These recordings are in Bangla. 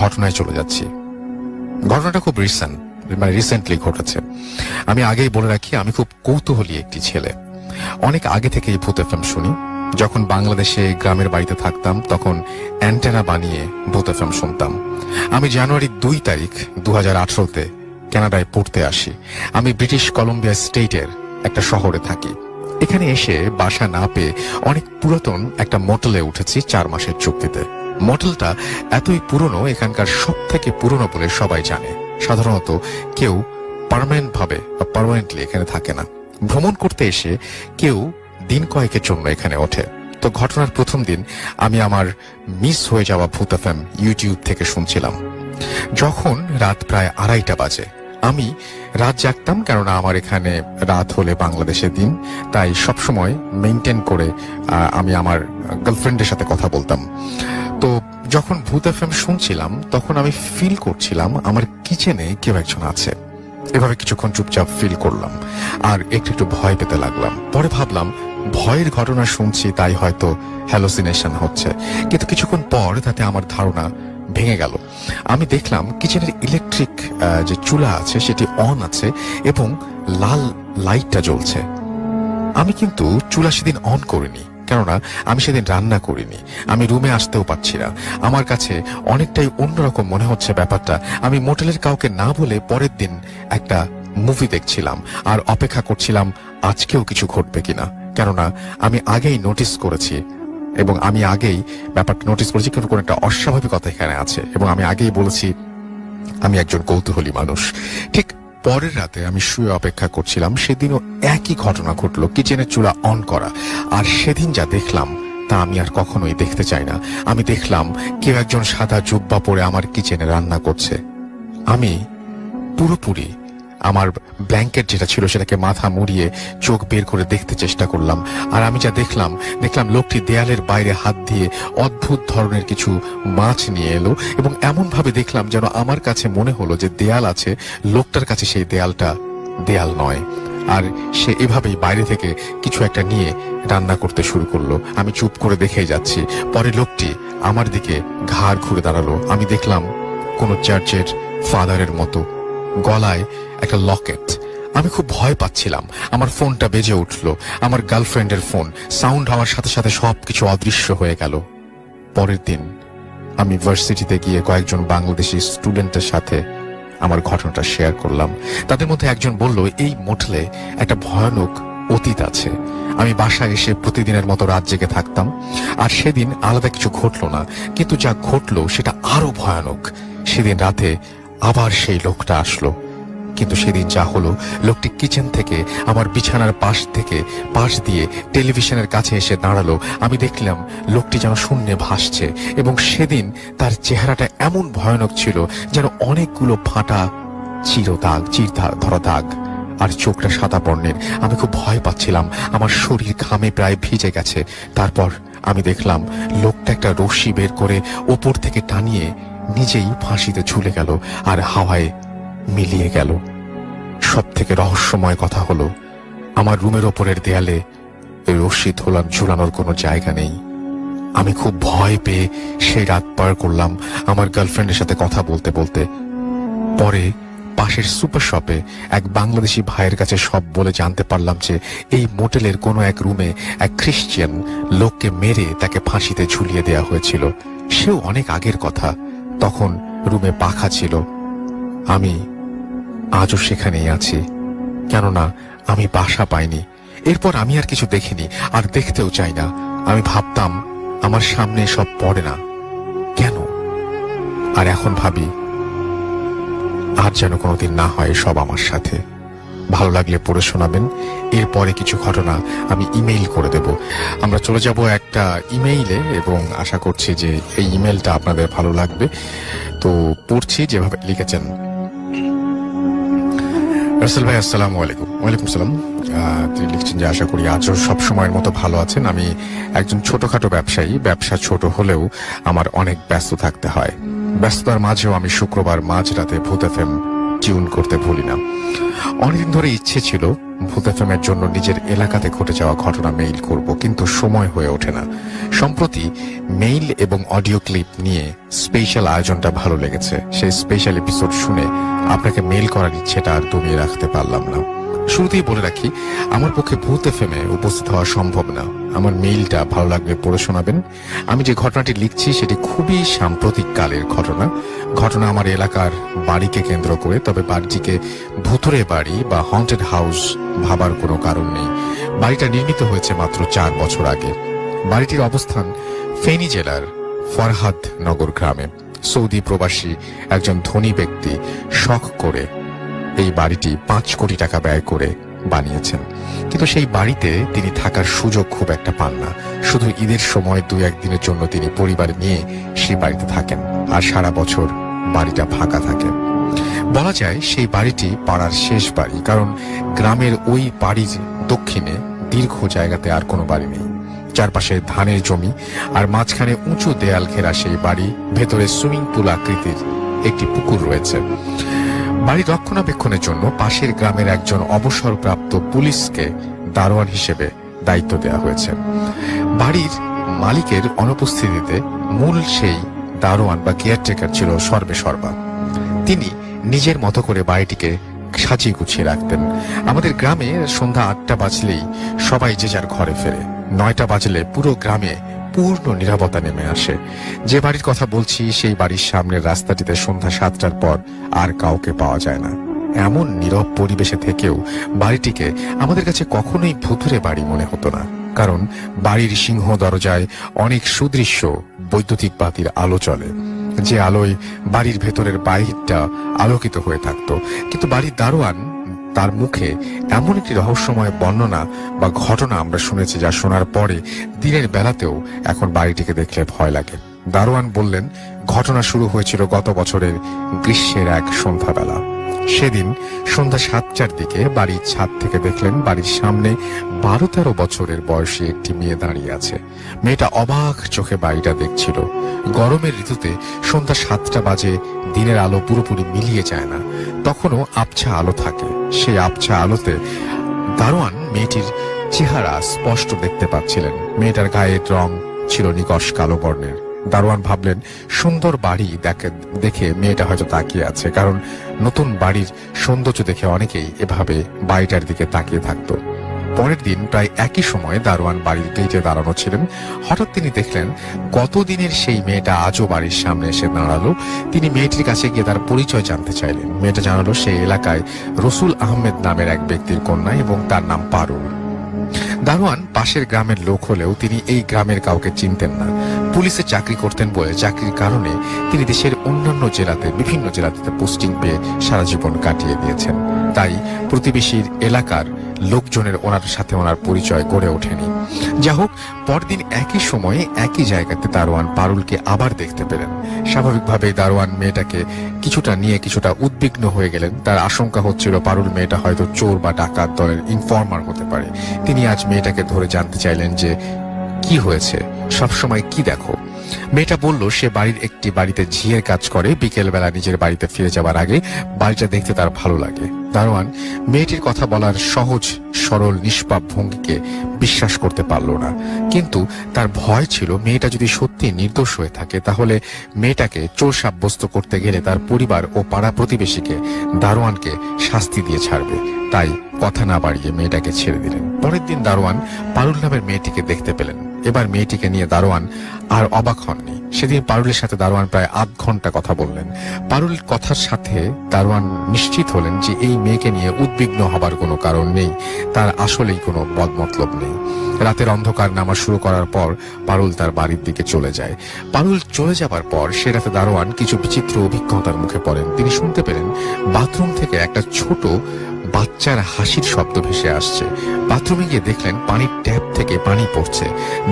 ঘটনায় চলে যাচ্ছি। ঘটনাটা খুব রিসেন্টলি ঘটেছে। আমি আগেই বলে রাখি, আমি খুব কৌতূহলী একটি ছেলে। অনেক আগে থেকেই ভূত এফএম শুনি। যখন বাংলাদেশে গ্রামের বাড়িতে থাকতাম তখন অ্যান্টেনা বানিয়ে ভূত এফএম শুনতাম। আমি জানুয়ারি 2 তারিখ 2018-তে কানাডায় পড়তে আসি। আমি ব্রিটিশ কলম্বিয়া স্টেটের একটা শহরে থাকি। এখানে এসে বাসা না পেয়ে অনেক পুরাতন একটা মোটেলে উঠেছি 4 মাসের চুক্তিতে। মোটেলটা এতই পুরনো, এখানকার সব থেকে পুরনো বলে সবাই জানে। সাধারণত কেউ পার্মানেন্টলি এখানে থাকে না। ভ্রমণ করতে এসে কেউ দিন কয়েকের জন্য এখানে ওঠে। তো ঘটনার প্রথম দিন আমি আমার মিস হয়ে যাওয়া ভূত এফএম ইউটিউব থেকে শুনছিলাম। যখন রাত প্রায় 2:30 বাজে, আমি রাত জাগতাম, কেননা আমার এখানে রাত হলে বাংলাদেশে দিন, তাই সবসময় মেনটেন করে আমি আমার গার্লফ্রেন্ডের সাথে কথা বলতাম। তো যখন ভূত এফএম শুনছিলাম তখন আমি ফিল করছিলাম আমার কিচেনে কেউ একজন আছে। এভাবে কিছুক্ষণ চুপচাপ ফিল করলাম আর একটু ভয় পেতে লাগলাম। পরে ভাবলাম ভয়ের ঘটনা শুনছি তাই হয়তো হ্যালোসিনেশন হচ্ছে, কিন্তু কিছুক্ষণ পর তাতে আমার ধারণা ভেঙে গেল। আমি দেখলাম কিচেনের ইলেকট্রিক যে চুলা আছে সেটি অন আছে এবং লাল লাইটটা জ্বলছে। আমি কিন্তু চুলা সেদিন অন করিনি, কেননা আমি সেদিন রান্না করিনি। আমি রুমে আসতেও পারছি না। আমার কাছে অনেকটাই অন্যরকম মনে হচ্ছে ব্যাপারটা। আমি মোটেলের কাউকে না বলে পরের দিন একটা মুভি দেখছিলাম আর অপেক্ষা করছিলাম আজকেও কিছু ঘটবে কিনা, কেননা আমি আগেই নোটিস করেছি এবং আমি আগেই ব্যাপারটা নোটিস করেছি কিন্তু কোনো একটা অস্বাভাবিকতা এখানে আছে এবং আমি আগেই বলেছি আমি একজন কৌতূহলী মানুষ। ঠিক পরের রাতে আমি শুয়ে অপেক্ষা করছিলাম, সেদিনও একই ঘটনা ঘটলো, কিচেনের চুলা অন করা। আর সেদিন যা দেখলাম তা আমি আর কখনোই দেখতে চাই না। আমি দেখলাম কেউ একজন সাদা জুব্বা পরে আমার কিচেনে রান্না করছে। আমি পুরোপুরি আমার ব্ল্যাঙ্কেট যেটা ছিল সেটাকে মাথা মুড়িয়ে চোখ বের করে দেখতে চেষ্টা করলাম। আর আমি যা দেখলাম লোকটি দেয়ালের বাইরে হাত দিয়ে অদ্ভুত ধরনের কিছু মাছ নিয়ে এলো এবং এমন ভাবে দেখলাম যেন আমার কাছে মনে হলো যে দেয়াল আছে, লোকটার কাছে সেই দেয়ালটা দেয়াল নয়। আর সে এভাবেই বাইরে থেকে কিছু একটা নিয়ে রান্না করতে শুরু করলো। আমি চুপ করে দেখেই যাচ্ছি। পরে লোকটি আমার দিকে ঘাড় ঘুরে দাঁড়ালো। আমি দেখলাম কোনো চার্চের ফাদারের মতো, গলায় একটা লকেট। আমি খুব ভয় পাচ্ছিলাম। আমার ফোনটা বেজে উঠলো, আমার গার্লফ্রেন্ডের ফোন। সাউন্ড হওয়ার সাথে সাথে সবকিছু অদৃশ্য হয়ে গেল। পরের দিন আমি ভার্সিটিতে গিয়ে কয়েকজন বাংলাদেশি স্টুডেন্টের সাথে আমার ঘটনাটা শেয়ার করলাম। তাদের মধ্যে একজন বলল, এই মোটেলে একটা ভয়ানক অতীত আছে। আমি বাসায় এসে প্রতিদিনের মতো রাত জেগে থাকতাম, আর সেদিন আলাদা কিছু ঘটলো না, কিন্তু যা ঘটলো সেটা আরো ভয়ানক। সেদিন রাতে আবার সেই লোকটা আসলো, কিন্তু সেদিন যা হলো, লোকটি কিচেন থেকে আমার বিছানার পাশ দিয়ে টেলিভিশনের কাছে এসে দাঁড়ালো। আমি দেখলাম লোকটি যেন শূন্যে ভাসছে এবং সেদিন তার চেহারাটা এমন ভয়ানক ছিল যেন অনেকগুলো ফাটা চির ধরা দাগ, আর চোখটা সাদা বর্ণের। আমি খুব ভয় পাচ্ছিলাম, আমার শরীর ঘামে প্রায় ভিজে গেছে। তারপর আমি দেখলাম লোকটা একটা রশ্মি বের করে ওপর থেকে টানিয়ে নিজেই ফাঁসিতে ঝুলে গেল আর হাওয়ায় মিলিয়ে গেল। সব থেকে রহস্যময় কথা হলো, আমার রুমের ওপরের দেয়ালে রশ্মি ঝুলানোর কোনো জায়গা নেই। আমি খুব ভয় পেয়ে সেই রাত পার করলাম আমার গার্লফ্রেন্ডের সাথে কথা বলতে বলতে। পরে পাশের সুপার শপে এক বাংলাদেশি ভাইয়ের কাছে সব বলে জানতে পারলাম যে এই মোটেলের কোনো এক রুমে এক খ্রিস্টান লোককে মেরে তাকে ফাঁসিতে ঝুলিয়ে দেয়া হয়েছিল। সেও অনেক আগের কথা, তখন রুমে পাখা ছিল। আমি আজও সেখানেই আছি, কেননা আমি বাসা পাইনি। এরপর আমি আর কিছু দেখিনি, আর দেখতেও চাই না। আমি ভাবতাম আমার সামনে সব পড়ে না কেন, আর এখন ভাবি আর যেন কোনোদিন না হয় সব আমার সাথে। ভালো লাগলে পড়ে শোনাবেন। এরপরে কিছু ঘটনা আমি ইমেইল করে দেব। আমরা চলে যাব একটা ইমেইলে এবং আশা করছি যে এই ইমেইলটা আপনাদের ভালো লাগবে। তো পড়ছি যেভাবে লিখেছেন। রাসেল ভাই, আসসালামু আলাইকুম। ওয়ালাইকুম সালাম। তিনি লিখছেন যে আশা করি আজও সব সময়ের মতো ভালো আছেন। আমি একজন ছোটখাটো ব্যবসায়ী। ব্যবসা ছোট হলেও আমার অনেক ব্যস্ত থাকতে হয়। ব্যস্ততার মাঝেও আমি শুক্রবার মাঝরাতে ভূত এফএম টিউন করতে ভুলি না। অনেকদিন ধরে ইচ্ছে ছিল ভূত এফএমের জন্য নিজের এলাকাতে ঘটে যাওয়া ঘটনা মেইল করব, কিন্তু সময় হয়ে ওঠে না। সম্প্রতি মেইল এবং অডিও ক্লিপ নিয়ে স্পেশাল আয়োজনটা ভালো লেগেছে। সেই স্পেশাল এপিসোড শুনে আপনাকে মেইল করার ইচ্ছেটা আর দমিয়ে রাখতে পারলাম না। শুরুতেই বলে রাখি, আমার পক্ষে ভূত এফএমে উপস্থিত হওয়া সম্ভব না। আমার মেইলটা ভালো লাগলে পড়ে শোনাবেন। আমি যে ঘটনাটি লিখছি সেটি খুবই সাম্প্রতিক কালের ঘটনা আমার এলাকার বাড়িকে কেন্দ্র করে। তবে বাড়িটিকে ভুতুরে বাড়ি বা হন্টেড হাউস ভাবার কোনো কারণ নেই। বাড়িটা নির্মিত হয়েছে মাত্র 4 বছর আগে। বাড়িটির অবস্থান ফেনী জেলার ফরহাদ নগর গ্রামে। সৌদি প্রবাসী একজন ধনী ব্যক্তি শখ করে এই বাড়িটি 5 কোটি টাকা ব্যয় করে বানিয়েছেন, কিন্তু সেই বাড়িতে তিনি থাকার সুযোগ খুব একটা পান না। শুধু ঈদের সময় 2-1 দিনের জন্য তিনি পরিবার নিয়ে সেই বাড়িতে থাকেন, আর সারা বছর বাড়িটা ফাঁকা থাকে। বলা যায় সেই বাড়িটি পাড়ার শেষ বাড়ি, কারণ গ্রামের ওই বাড়ির দক্ষিণে দীর্ঘ জায়গাতে আর কোনো বাড়ি নেই। চারপাশে ধানের জমি আর মাঝখানে উঁচু দেয়াল ঘেরা সেই বাড়ি। ভেতরে সুইমিং পুল আকৃতির একটি পুকুর রয়েছে। বাড়ি রক্ষণাবেক্ষণের জন্য পাশের গ্রামের একজন অবসরপ্রাপ্ত পুলিশকে দারোয়ান হিসেবে দায়িত্ব দেওয়া হয়েছে। বাড়ির মালিকের অনুপস্থিতিতে মূল সেই দারোয়ান বা কেয়ারটেকার ছিল সর্বেসর্বা। তিনি নিজের মতো করে বাড়িটিকে সাজিয়ে গুছিয়ে রাখতেন। আমাদের গ্রামে সন্ধ্যা 8টা বাজলেই সবাই যে যার ঘরে ফেরে। 9টা বাজলে পুরো গ্রামে পূর্ণ নীরবতা নেমে আসে। যে বাড়ির কথা বলছি সেই বাড়ির সামনের রাস্তাটিতে সন্ধ্যা 7টার পর আর কাউকে পাওয়া যায় না। এমন নীরব পরিবেশে থেকেও বাড়িটিকে আমাদের কাছে কখনোই ভুতুরে বাড়ি মনে হতো না, কারণ বাড়ির সিংহ দরজায় অনেক সুদৃশ্য বৈদ্যুতিক বাতির আলো চলে, যে আলোয় বাড়ির ভেতরের বাইরটা আলোকিত হয়ে থাকতো। কিন্তু বাড়ির দারোয়ান তার মুখে এমন একটি রহস্যময় বর্ণনা বা ঘটনা আমরা শুনেছি, যা শোনার পরে দিনের বেলাতেও এখন বাড়িটিকে দেখলে ভয় লাগে। দারোয়ান বললেন, ঘটনা শুরু হয়েছিল গত বছরের গ্রীষ্মের এক সন্ধ্যাবেলা। সেদিন সন্ধ্যা 7টার দিকে বাড়ির ছাদ থেকে দেখলেন বাড়ির সামনে 12-13 বছরের বয়সী একটি মেয়ে দাঁড়িয়ে আছে। মেয়েটা অবাক চোখে বাড়িটা দেখছিল। গরমের ঋতুতে সন্ধ্যা 7টা বাজে, দিনের আলো পুরোপুরি মিলিয়ে যায় না, তখনও আবছা আলো থাকে। সেই আবছা আলোতে দারোয়ান মেয়েটির চেহারা স্পষ্ট দেখতে পাচ্ছিলেন। মেয়েটার গায়ের রং ছিল নিকষ কালো বর্ণের। দারোয়ান ভাবলেন, সুন্দর বাড়ি দেখে মেয়েটা হয়তো তাকিয়ে আছে, কারণ নতুন বাড়ির সৌন্দর্য দেখে অনেকেই এভাবে বাড়িটার দিকে তাকিয়ে থাকতো। পরের দিন প্রায় একই সময়ে দারোয়ান বাড়ির গেটে দাঁড়ানো ছিলেন। হঠাৎ তিনি দেখলেন কতদিনের সেই মেয়েটা আজও বাড়ির সামনে এসে দাঁড়ালো। তিনি মেয়েটির কাছে গিয়ে তার পরিচয় জানতে চাইলেন। মেয়েটা জানালো সেই এলাকায় রসুল আহমেদ নামের এক ব্যক্তির কন্যা এবং তার নাম পারুল। দারোয়ান পাশের গ্রামের লোক হলেও তিনি এই গ্রামের কাউকে চিনতেন না। পুলিশে চাকরি করতেন বলে চাকরির কারণে তিনি দেশের অন্যান্য জেলাতে বিভিন্ন জেলাতে পোস্টিং পেয়ে সারা জীবন কাটিয়ে দিয়েছেন। তাই প্রতিবেশীর এলাকার লোকজনের ওনার সাথে ওনার পরিচয় গড়ে ওঠেনি। যা হোক, পরদিন একই সময়ে একই জায়গাতে দারোয়ান পারুলকে আবার দেখতে পেলেন। স্বাভাবিকভাবে দারোয়ান মেয়েটাকে কিছুটা উদ্বিগ্ন হয়ে গেলেন। তার আশঙ্কা হচ্ছিল পারুল মেয়েটা হয়তো চোর বা ডাকাত দলের ইনফর্মার হতে পারে। তিনি আজ মেয়েটাকে ধরে জানতে চাইলেন যে কি হয়েছে, সবসময় কি দেখো। মেয়েটা বলল সে বাড়ির একটি বাড়িতে ঝিয়ের কাজ করে। বিকেলবেলা নিজের বাড়িতে ফিরে যাবার আগে বাড়িটা দেখতে তার ভালো লাগে। দারোয়ান মেয়েটির কথা বলার সহজ সরল নিষ্পাপ ভঙ্গিকে বিশ্বাস করতে পারল না, কিন্তু তার ভয় ছিল মেয়েটা যদি সত্যি নির্দোষ হয়ে থাকে তাহলে মেয়েটাকে চোর সাব্যস্ত করতে গেলে তার পরিবার ও পাড়া প্রতিবেশীকে দারোয়ানকে শাস্তি দিয়ে ছাড়বে। তাই কথা না বাড়িয়ে মেয়েটাকে ছেড়ে দিলেন। পরের দিন দারোয়ান পারুল নামের মেয়েটিকে দেখতে পেলেন। এবার মেয়েটিকে নিয়ে দারোয়ান আর অবাক হননি। সেদিন পারুলের সাথে দারোয়ান প্রায় 8 ঘন্টা কথা বললেন। পারুলের কথার সাথে দারোয়ান নিশ্চিত হলেন যে এই মেয়েকে নিয়ে উদ্বিগ্ন হবার কোনো কারণ নেই, তার আসলেই কোনো বদমতলব নেই। রাতের অন্ধকার নামা শুরু করার পর পারুল তার বাড়ির দিকে চলে যায়। পারুল চলে যাবার পর সে রাতে দারোয়ান কিছু বিচিত্র অভিজ্ঞতার মুখে পড়েন। তিনি শুনতে পেলেন বাথরুম থেকে একটা ছোট বাচ্চার হাসির শব্দ ভেসে আসছে। বাথরুমে গিয়ে দেখলেন পানির ট্যাপ থেকে পানি পড়ছে।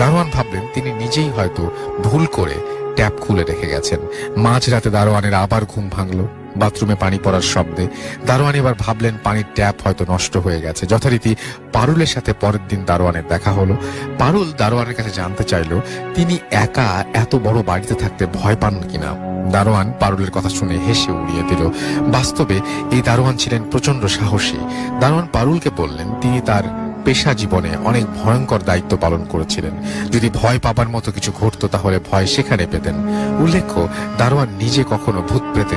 দারোয়ান ভাবলেন তিনি নিজেই হয়তো ভুল করে ট্যাপ খুলে রেখে গেছেন। মাঝরাতে দারোয়ানের আবার ঘুম ভাঙলো বাথরুমে পানি পড়ার শব্দে। দারোয়ান এবার ভাবলেন পানির ট্যাপ হয়তো নষ্ট হয়ে গেছে। যথারীতি পারুলের সাথে পরের দিন দারোয়ানের দেখা হলো। পারুল দারোয়ানের কাছে জানতে চাইল তিনি একা এত বড় বাড়িতে থাকতে ভয় পান কিনা। দারোয়ান পারুলের কথা শুনে হেসে উড়িয়ে দিল। বাস্তবে এই দারোয়ান ছিলেন প্রচন্ড সাহসী। দারোয়ান পারুলকে বললেন তিনি তার পেশা জীবনে অনেক ভয়ঙ্কর দায়িত্ব পালন করেছিলেন। যদি ভয় পাবার মতো কিছু ঘটতো তাহলে ভয় সেখানে পেতেন। উল্লেখ্য, দারোয়ান নিজে কখনো ভূত প্রেতে